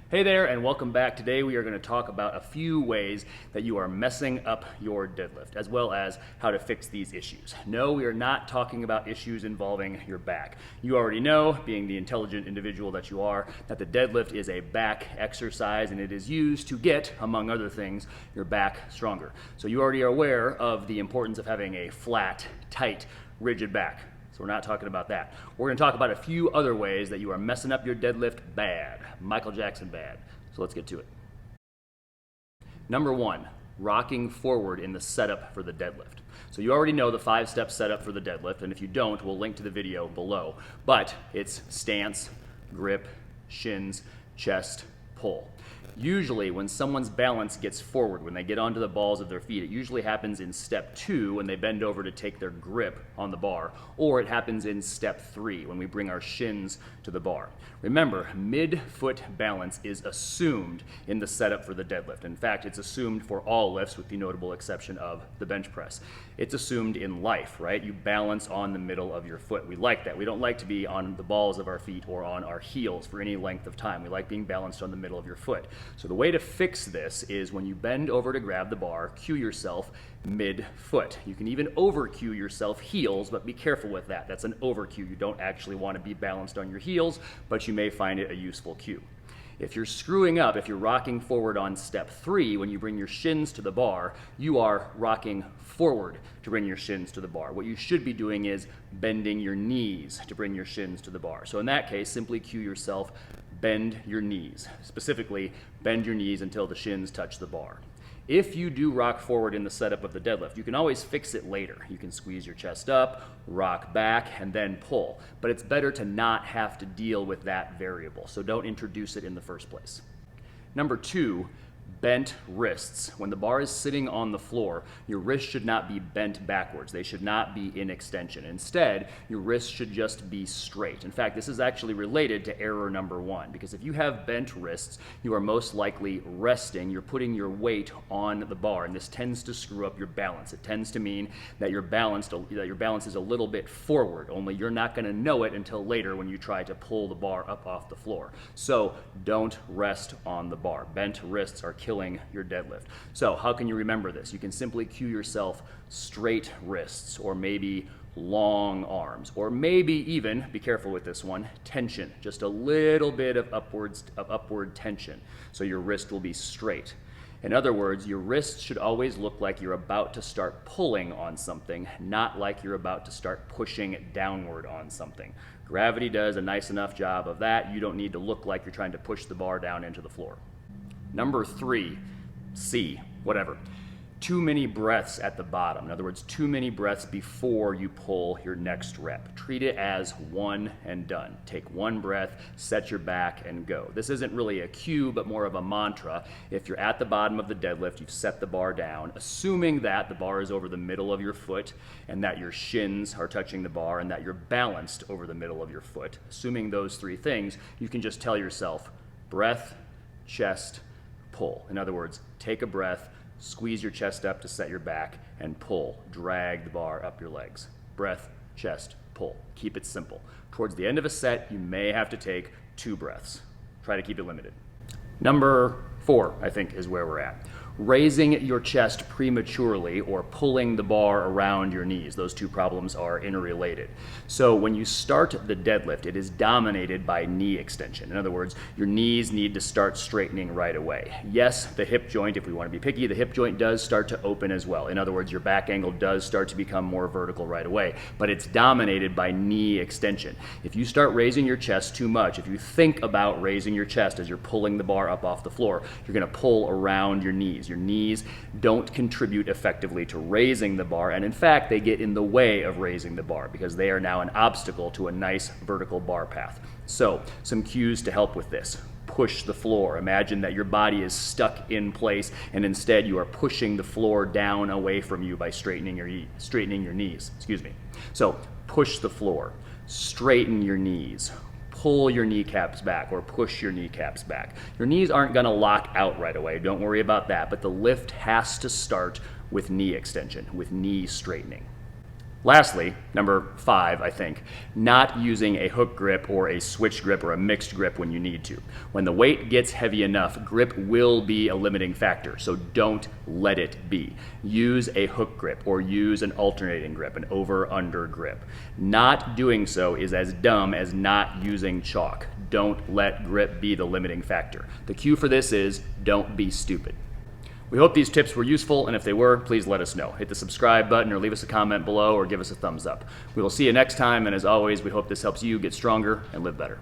Hey there, and welcome back. Today we are going to talk about a few ways that you are messing up your deadlift, as well as how to fix these issues. No, we are not talking about issues involving your back. You already know, being the intelligent individual that you are, that the deadlift is a back exercise and it is used to get, among other things, your back stronger. So you already are aware of the importance of having a flat, tight, rigid back. So we're not talking about that. We're going to talk about a few other ways that you are messing up your deadlift bad. Michael Jackson bad. So let's get to it. Number one, rocking forward in the setup for the deadlift. So you already know the 5-step setup for the deadlift, and if you don't, we'll link to the video below. But it's stance, grip, shins, chest, pull. Usually when someone's balance gets forward, when they get onto the balls of their feet, it usually happens in step 2 when they bend over to take their grip on the bar, or it happens in step 3 when we bring our shins to the bar. Remember, mid-foot balance is assumed in the setup for the deadlift. In fact, it's assumed for all lifts with the notable exception of the bench press. It's assumed in life, right? You balance on the middle of your foot. We like that. We don't like to be on the balls of our feet or on our heels for any length of time. We like being balanced on the middle of your foot. So the way to fix this is when you bend over to grab the bar, cue yourself mid-foot. You can even over-cue yourself heels, but be careful with that. That's an over-cue. You don't actually want to be balanced on your heels, but you may find it a useful cue. If you're screwing up, if you're rocking forward on step 3, when you bring your shins to the bar, you are rocking forward to bring your shins to the bar. What you should be doing is bending your knees to bring your shins to the bar. So in that case, simply cue yourself, bend your knees. Specifically, bend your knees until the shins touch the bar. If you do rock forward in the setup of the deadlift, you can always fix it later. You can squeeze your chest up, rock back, and then pull. But it's better to not have to deal with that variable, so don't introduce it in the first place. Number 2, bent wrists. When the bar is sitting on the floor, your wrists should not be bent backwards. They should not be in extension. Instead, your wrists should just be straight. In fact, this is actually related to error number 1, because if you have bent wrists, you are most likely resting. You're putting your weight on the bar, and this tends to screw up your balance. It tends to mean that your balance is a little bit forward, only you're not going to know it until later when you try to pull the bar up off the floor. So don't rest on the bar. Bent wrists are killing your deadlift. So how can you remember this? You can simply cue yourself straight wrists, or maybe long arms, or maybe even, be careful with this one, tension. Just a little bit of upward tension, so your wrist will be straight. In other words, your wrists should always look like you're about to start pulling on something, not like you're about to start pushing downward on something. Gravity does a nice enough job of that. You don't need to look like you're trying to push the bar down into the floor. Number 3, C, whatever. Too many breaths at the bottom. In other words, too many breaths before you pull your next rep. Treat it as one and done. Take one breath, set your back, and go. This isn't really a cue, but more of a mantra. If you're at the bottom of the deadlift, you've set the bar down, assuming that the bar is over the middle of your foot and that your shins are touching the bar and that you're balanced over the middle of your foot. Assuming those 3 things, you can just tell yourself, breath, chest, pull. In other words, take a breath, squeeze your chest up to set your back, and pull. Drag the bar up your legs. Breath, chest, pull. Keep it simple. Towards the end of a set, you may have to take 2 breaths. Try to keep it limited. Number 4, I think, is where we're at. Raising your chest prematurely or pulling the bar around your knees. Those 2 problems are interrelated. So when you start the deadlift, it is dominated by knee extension. In other words, your knees need to start straightening right away. Yes, the hip joint, if we want to be picky, the hip joint does start to open as well. In other words, your back angle does start to become more vertical right away, but it's dominated by knee extension. If you start raising your chest too much, if you think about raising your chest as you're pulling the bar up off the floor, you're going to pull around your knees. Your knees don't contribute effectively to raising the bar, and in fact, they get in the way of raising the bar because they are now an obstacle to a nice vertical bar path. So, some cues to help with this. Push the floor. Imagine that your body is stuck in place, and instead you are pushing the floor down away from you by straightening your knees. So, push the floor. Straighten your knees. Pull your kneecaps back or push your kneecaps back. Your knees aren't going to lock out right away. Don't worry about that. But the lift has to start with knee extension, with knee straightening. Lastly, number 5, I think, not using a hook grip or a switch grip or a mixed grip when you need to. When the weight gets heavy enough, grip will be a limiting factor, so don't let it be. Use a hook grip or use an alternating grip, an over-under grip. Not doing so is as dumb as not using chalk. Don't let grip be the limiting factor. The cue for this is don't be stupid. We hope these tips were useful, and if they were, please let us know. Hit the subscribe button or leave us a comment below or give us a thumbs up. We will see you next time, and as always, we hope this helps you get stronger and live better.